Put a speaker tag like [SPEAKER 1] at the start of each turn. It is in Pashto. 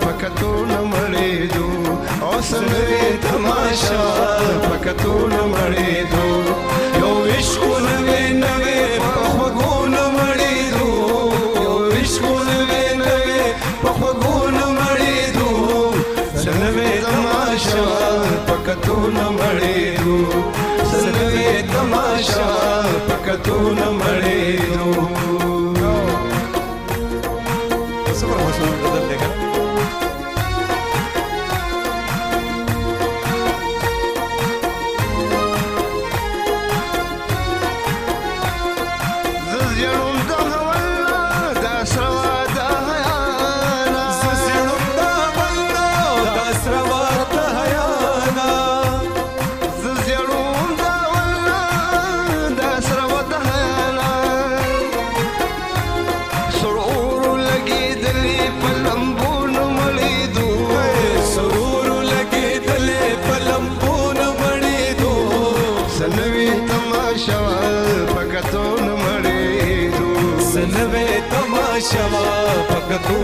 [SPEAKER 1] پکتو نمړې دو او سنوي تماشا پکتو نمړې دو یو عشق نوې نوې پخوګو نمړې دو یو عشق نوې نوې پخوګو نمړې دو سنوي تماشا پکتو نمړې دو سنوي تماشا پکتو نمړې دو
[SPEAKER 2] سنوي تماشا پکتو